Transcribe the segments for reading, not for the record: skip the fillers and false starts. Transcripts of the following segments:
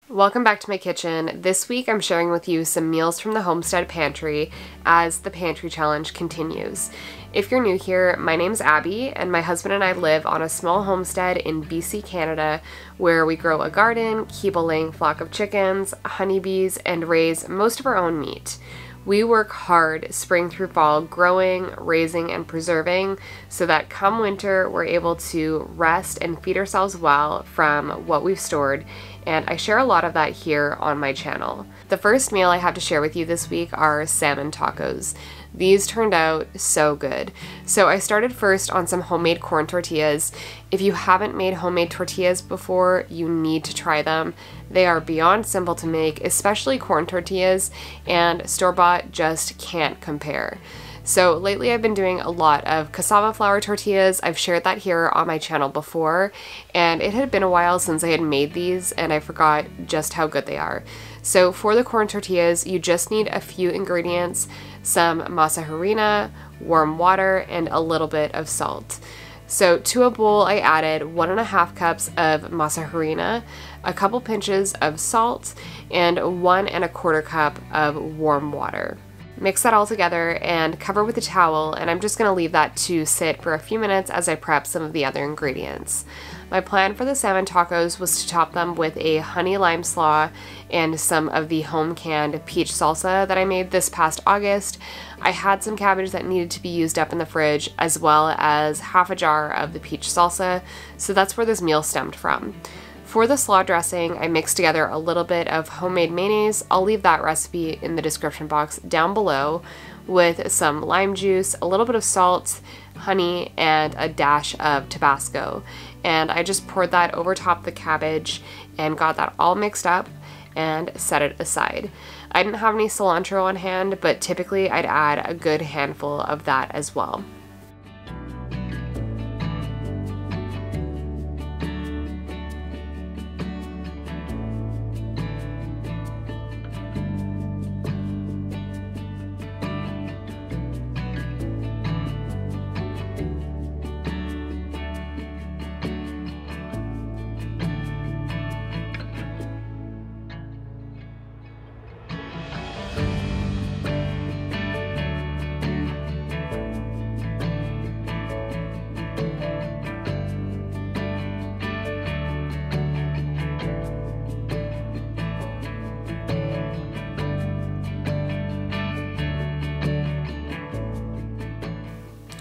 Welcome back to my kitchen. This week I'm sharing with you some meals from the Homestead Pantry as the Pantry Challenge continues. If you're new here, my name's Abby and my husband and I live on a small homestead in BC, Canada, where we grow a garden, keep a laying flock of chickens, honeybees, and raise most of our own meat. We work hard spring through fall growing, raising, and preserving so that come winter we're able to rest and feed ourselves well from what we've stored, and I share a lot of that here on my channel. The first meal I have to share with you this week are salmon tacos. These turned out so good. So I started first on some homemade corn tortillas. If you haven't made homemade tortillas before, you need to try them. They are beyond simple to make, especially corn tortillas, and store-bought just can't compare. So lately I've been doing a lot of cassava flour tortillas. I've shared that here on my channel before, and it had been a while since I had made these and I forgot just how good they are. So for the corn tortillas, you just need a few ingredients: some masa harina, warm water, and a little bit of salt. So to a bowl, I added 1.5 cups of masa harina, a couple pinches of salt, and 1.25 cup of warm water. Mix that all together and cover with a towel, and I'm just going to leave that to sit for a few minutes as I prep some of the other ingredients. My plan for the salmon tacos was to top them with a honey lime slaw and some of the home canned peach salsa that I made this past August. I had some cabbage that needed to be used up in the fridge, as well as half a jar of the peach salsa, so that's where this meal stemmed from. For the slaw dressing, I mixed together a little bit of homemade mayonnaise. I'll leave that recipe in the description box down below, with some lime juice, a little bit of salt, honey, and a dash of Tabasco. And I just poured that over top the cabbage and got that all mixed up and set it aside. I didn't have any cilantro on hand, but typically I'd add a good handful of that as well.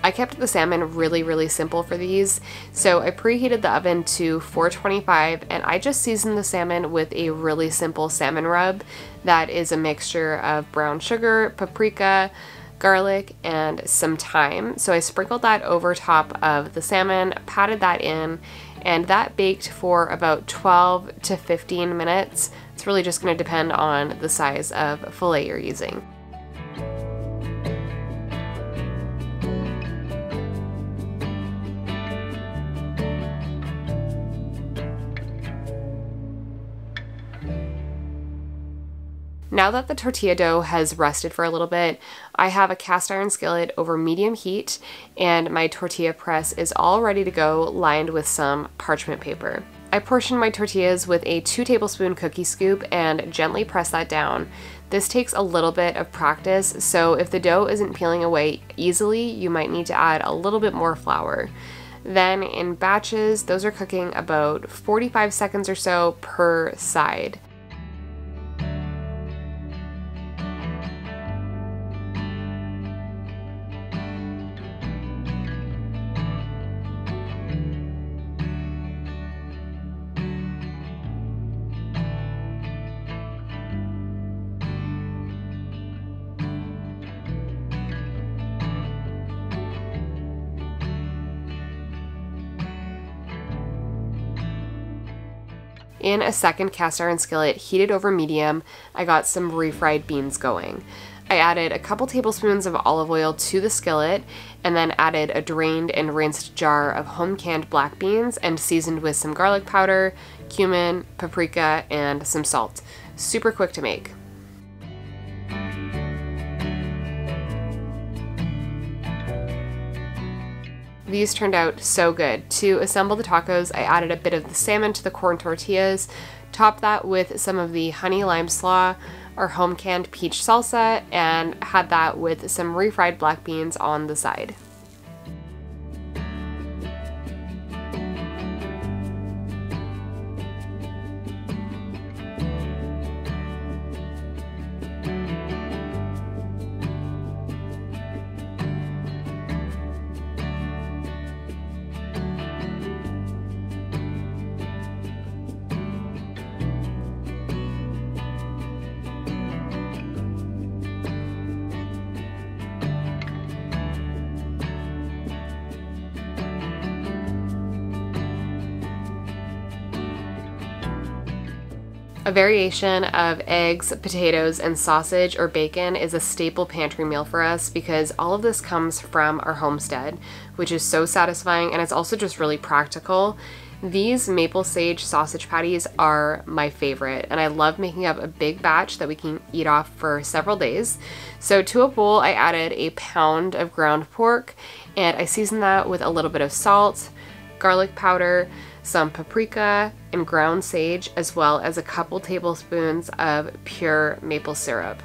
I kept the salmon really simple for these, so I preheated the oven to 425 and I just seasoned the salmon with a really simple salmon rub that is a mixture of brown sugar, paprika, garlic, and some thyme. So I sprinkled that over top of the salmon, patted that in, and that baked for about 12 to 15 minutes. It's really just going to depend on the size of fillet you're using. Now that the tortilla dough has rested for a little bit, I have a cast iron skillet over medium heat, and my tortilla press is all ready to go, lined with some parchment paper. I portioned my tortillas with a 2 tablespoon cookie scoop and gently press that down. This takes a little bit of practice, so if the dough isn't peeling away easily, you might need to add a little bit more flour. Then in batches, those are cooking about 45 seconds or so per side. In a second cast iron skillet heated over medium, I got some refried beans going. I added a couple tablespoons of olive oil to the skillet and then added a drained and rinsed jar of home canned black beans and seasoned with some garlic powder, cumin, paprika, and some salt. Super quick to make. These turned out so good. To assemble the tacos, I added a bit of the salmon to the corn tortillas, topped that with some of the honey lime slaw, our home canned peach salsa, and had that with some refried black beans on the side. A variation of eggs, potatoes, and sausage or bacon is a staple pantry meal for us because all of this comes from our homestead, which is so satisfying, and it's also just really practical. These maple sage sausage patties are my favorite, and I love making up a big batch that we can eat off for several days. So to a bowl, I added a pound of ground pork, and I seasoned that with a little bit of salt, garlic powder, some paprika, and ground sage, as well as a couple tablespoons of pure maple syrup.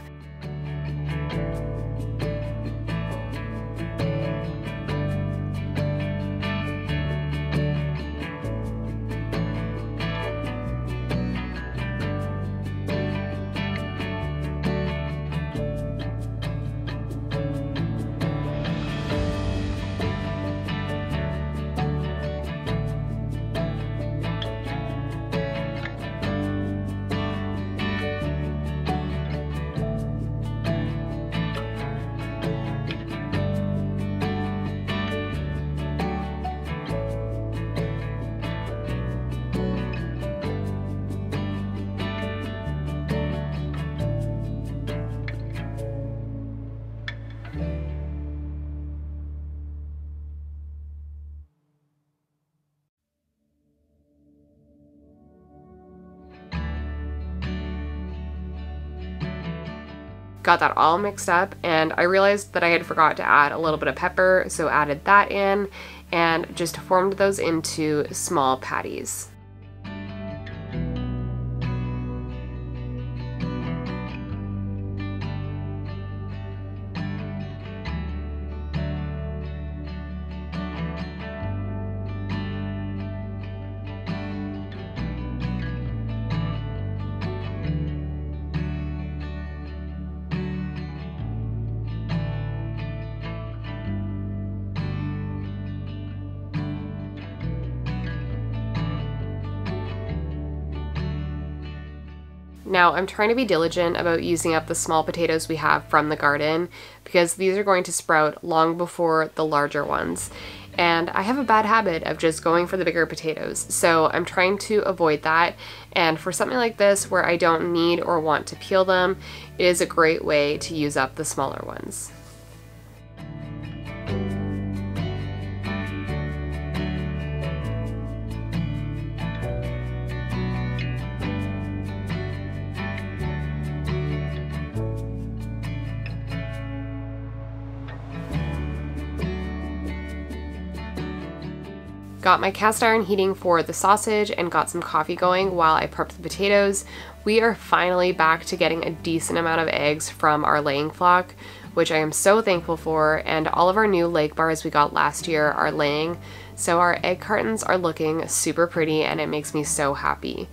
Got that all mixed up, and I realized that I had forgot to add a little bit of pepper, so added that in and just formed those into small patties. Now, I'm trying to be diligent about using up the small potatoes we have from the garden because these are going to sprout long before the larger ones. And I have a bad habit of just going for the bigger potatoes, so I'm trying to avoid that. And for something like this where I don't need or want to peel them, it is a great way to use up the smaller ones. Got my cast iron heating for the sausage and got some coffee going while I prepped the potatoes. We are finally back to getting a decent amount of eggs from our laying flock, which I am so thankful for, and all of our new leg bars we got last year are laying, so our egg cartons are looking super pretty and it makes me so happy.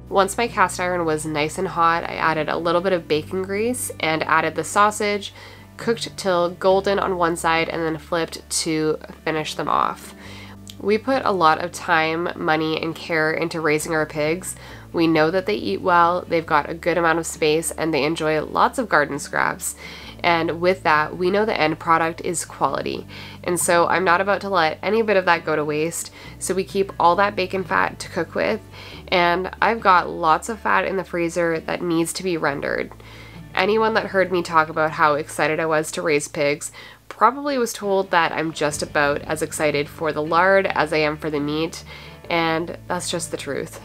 Once my cast iron was nice and hot, I added a little bit of bacon grease and added the sausage, cooked till golden on one side, and then flipped to finish them off. We put a lot of time, money, and care into raising our pigs. We know that they eat well, they've got a good amount of space, and they enjoy lots of garden scraps. And with that, we know the end product is quality. And so I'm not about to let any bit of that go to waste, so we keep all that bacon fat to cook with, and I've got lots of fat in the freezer that needs to be rendered. Anyone that heard me talk about how excited I was to raise pigs probably was told that I'm just about as excited for the lard as I am for the meat, and that's just the truth.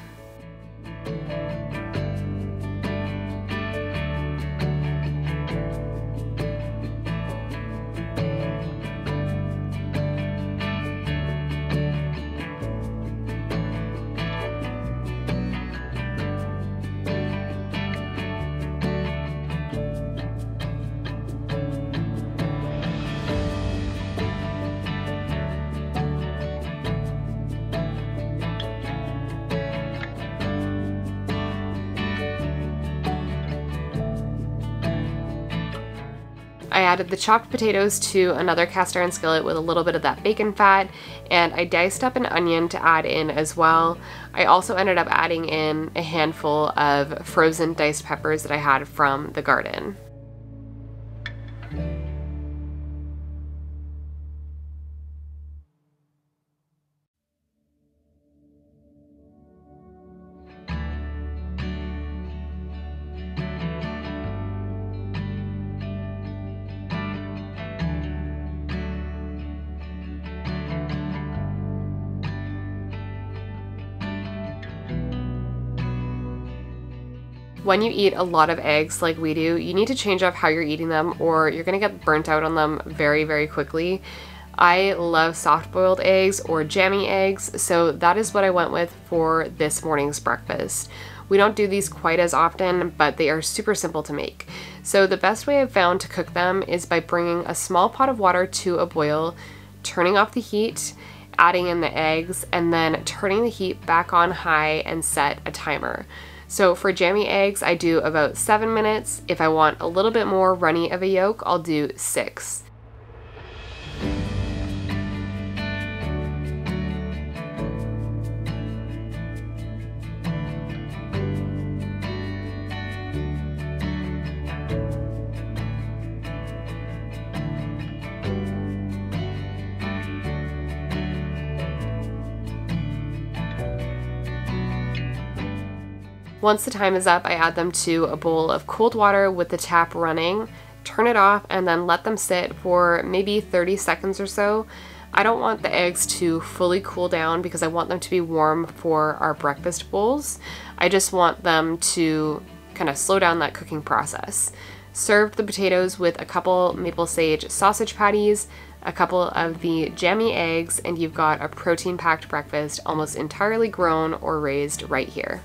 I added the chopped potatoes to another cast iron skillet with a little bit of that bacon fat, and I diced up an onion to add in as well. I also ended up adding in a handful of frozen diced peppers that I had from the garden. When you eat a lot of eggs like we do, you need to change up how you're eating them or you're gonna get burnt out on them very, very quickly. I love soft-boiled eggs or jammy eggs, so that is what I went with for this morning's breakfast. We don't do these quite as often, but they are super simple to make. So the best way I've found to cook them is by bringing a small pot of water to a boil, turning off the heat, adding in the eggs, and then turning the heat back on high and set a timer. So for jammy eggs, I do about 7 minutes. If I want a little bit more runny of a yolk, I'll do 6. Once the time is up, I add them to a bowl of cold water with the tap running, turn it off, and then let them sit for maybe 30 seconds or so. I don't want the eggs to fully cool down because I want them to be warm for our breakfast bowls. I just want them to kind of slow down that cooking process. Serve the potatoes with a couple maple sage sausage patties, a couple of the jammy eggs, and you've got a protein-packed breakfast almost entirely grown or raised right here.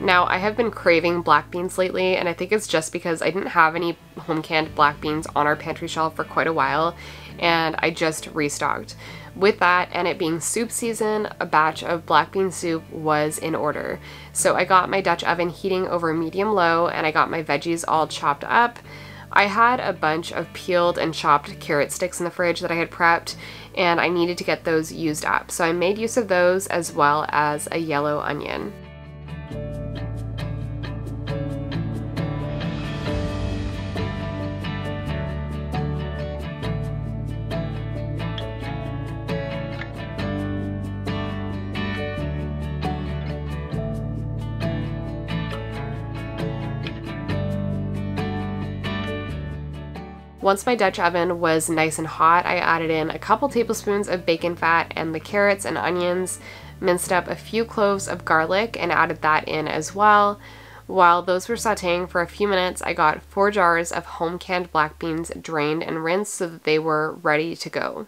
Now, I have been craving black beans lately, and I think it's just because I didn't have any home canned black beans on our pantry shelf for quite a while, and I just restocked. With that, and it being soup season, a batch of black bean soup was in order. So I got my Dutch oven heating over medium-low, and I got my veggies all chopped up. I had a bunch of peeled and chopped carrot sticks in the fridge that I had prepped, and I needed to get those used up. So I made use of those as well as a yellow onion. Once my Dutch oven was nice and hot, I added in a couple tablespoons of bacon fat and the carrots and onions, minced up a few cloves of garlic and added that in as well. While those were sauteing for a few minutes, I got 4 jars of home canned black beans drained and rinsed so that they were ready to go.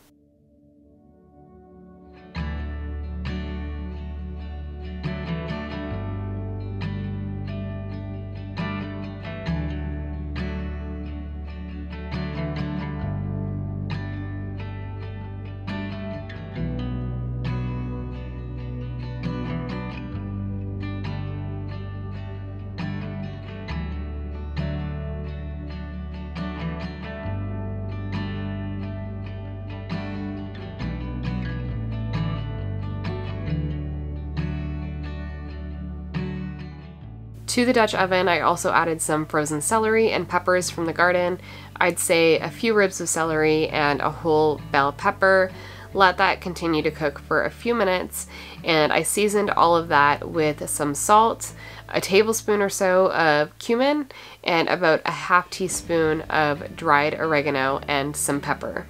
To the Dutch oven, I also added some frozen celery and peppers from the garden. I'd say a few ribs of celery and a whole bell pepper. Let that continue to cook for a few minutes, and I seasoned all of that with some salt, a tablespoon or so of cumin, and about a half teaspoon of dried oregano and some pepper.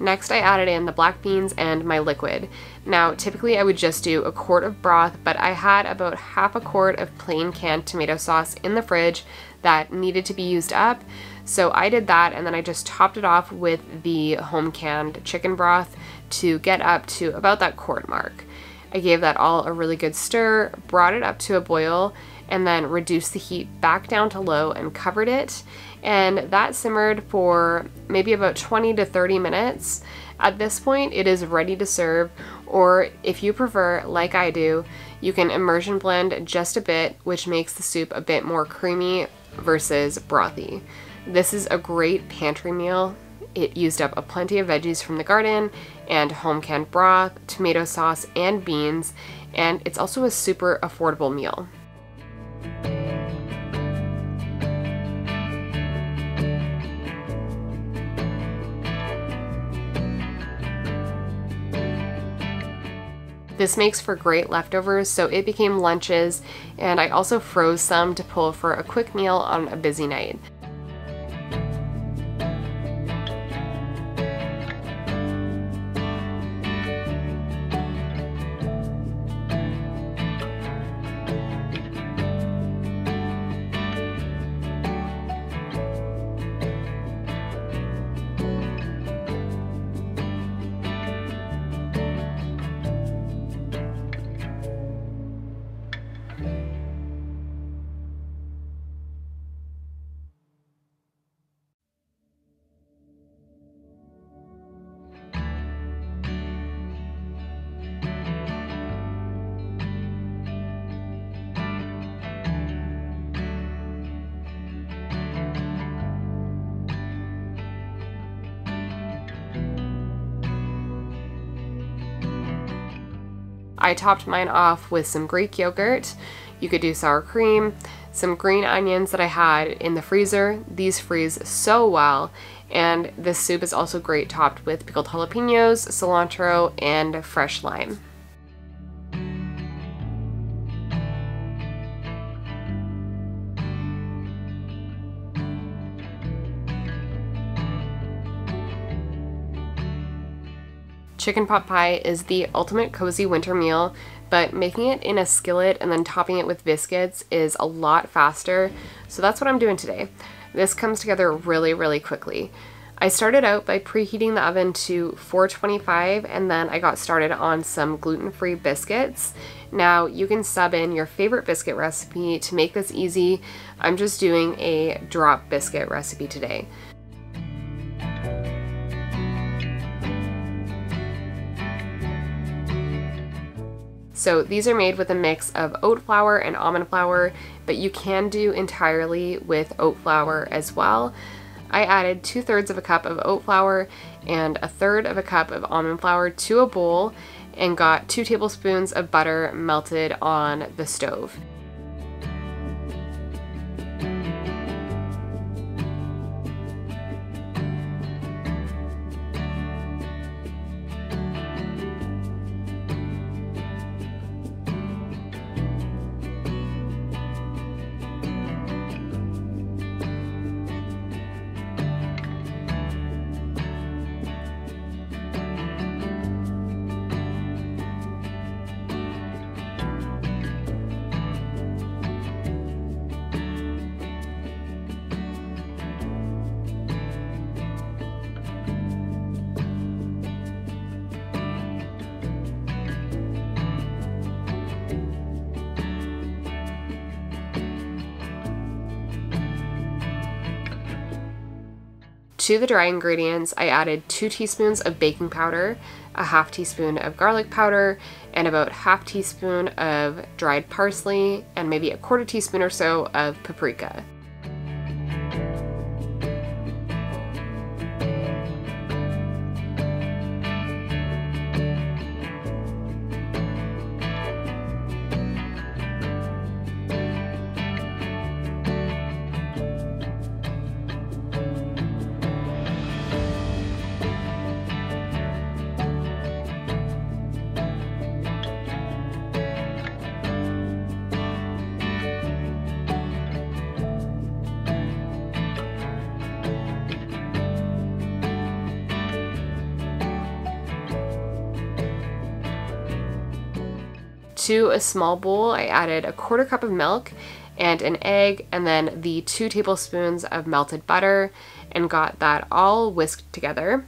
Next, I added in the black beans and my liquid. Now, typically I would just do a quart of broth, but I had about half a quart of plain canned tomato sauce in the fridge that needed to be used up. So I did that, and then I just topped it off with the home canned chicken broth to get up to about that quart mark. I gave that all a really good stir, brought it up to a boil, and then reduced the heat back down to low and covered it. And that simmered for maybe about 20 to 30 minutes. At this point, it is ready to serve, or if you prefer, like I do, you can immersion blend just a bit, which makes the soup a bit more creamy versus brothy. This is a great pantry meal. It used up a plenty of veggies from the garden and home canned broth, tomato sauce, and beans, and it's also a super affordable meal. This makes for great leftovers, so it became lunches, and I also froze some to pull for a quick meal on a busy night. I topped mine off with some Greek yogurt. You could do sour cream, some green onions that I had in the freezer. These freeze so well, and this soup is also great topped with pickled jalapenos, cilantro, and fresh lime. Chicken pot pie is the ultimate cozy winter meal, but making it in a skillet and then topping it with biscuits is a lot faster, so that's what I'm doing today. This comes together really quickly. I started out by preheating the oven to 425, and then I got started on some gluten-free biscuits. Now you can sub in your favorite biscuit recipe to make this easy. I'm just doing a drop biscuit recipe today. So these are made with a mix of oat flour and almond flour, but you can do entirely with oat flour as well. I added 2/3 of a cup of oat flour and 1/3 of a cup of almond flour to a bowl and got 2 tablespoons of butter melted on the stove. To the dry ingredients, I added 2 teaspoons of baking powder, a 1/2 teaspoon of garlic powder, and about 1/2 teaspoon of dried parsley, and maybe a 1/4 teaspoon or so of paprika. To a small bowl, I added a 1/4 cup of milk and an egg, and then the 2 tablespoons of melted butter, and got that all whisked together,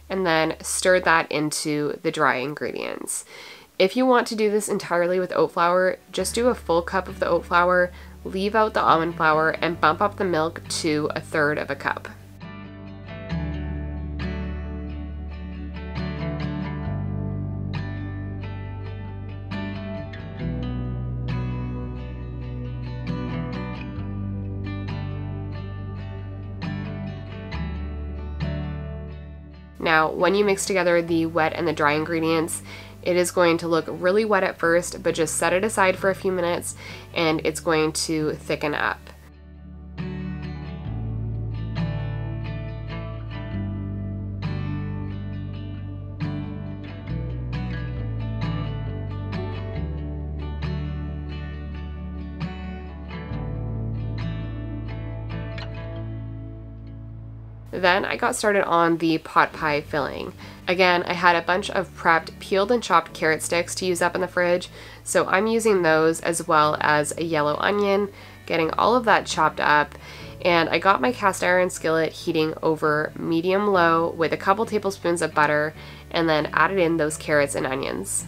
and then stirred that into the dry ingredients. If you want to do this entirely with oat flour, just do a full cup of the oat flour, leave out the almond flour, and bump up the milk to 1/3 of a cup. Now, when you mix together the wet and the dry ingredients, it is going to look really wet at first, but just set it aside for a few minutes and it's going to thicken up. Then I got started on the pot pie filling. Again, I had a bunch of prepped peeled and chopped carrot sticks to use up in the fridge, so I'm using those as well as a yellow onion, getting all of that chopped up. And I got my cast iron skillet heating over medium-low with a couple tablespoons of butter, and then added in those carrots and onions.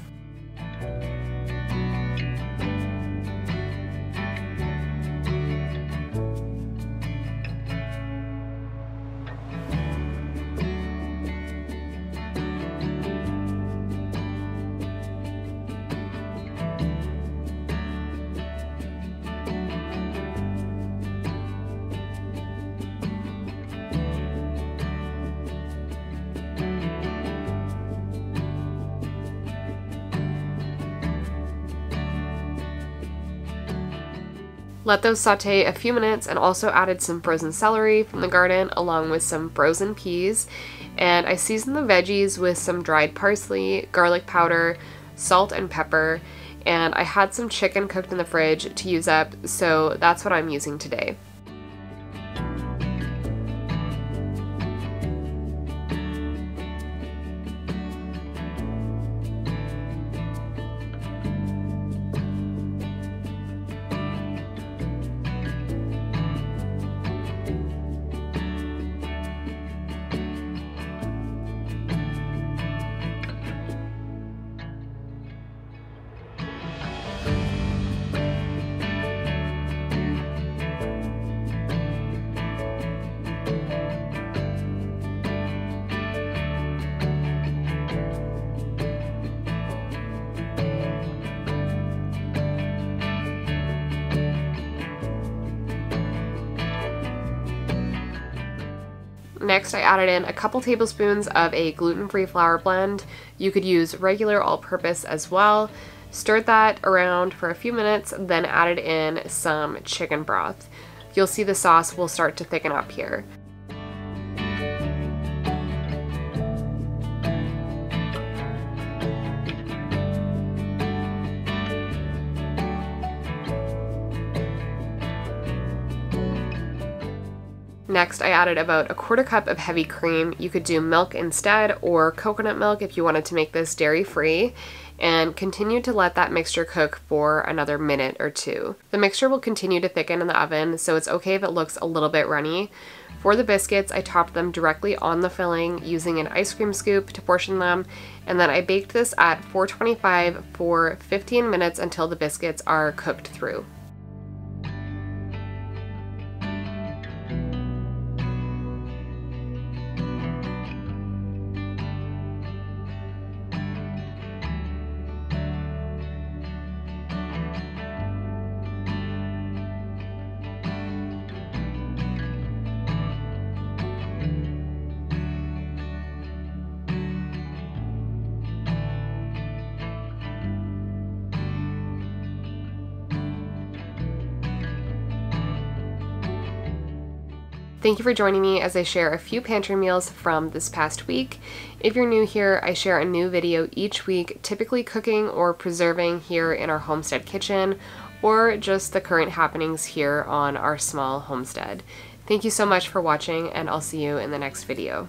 Let those saute a few minutes, and also added some frozen celery from the garden along with some frozen peas. And I seasoned the veggies with some dried parsley, garlic powder, salt and pepper, and I had some chicken cooked in the fridge to use up, so that's what I'm using today. Next, I added in a couple tablespoons of a gluten-free flour blend. You could use regular all-purpose as well. Stirred that around for a few minutes, then added in some chicken broth. You'll see the sauce will start to thicken up here. Next, I added about a 1/4 cup of heavy cream. You could do milk instead, or coconut milk if you wanted to make this dairy-free, and continue to let that mixture cook for another minute or two. The mixture will continue to thicken in the oven, so it's okay if it looks a little bit runny. For the biscuits, I topped them directly on the filling using an ice cream scoop to portion them, and then I baked this at 425 for 15 minutes until the biscuits are cooked through. Thank you for joining me as I share a few pantry meals from this past week. If you're new here, I share a new video each week, typically cooking or preserving here in our homestead kitchen, or just the current happenings here on our small homestead. Thank you so much for watching, and I'll see you in the next video.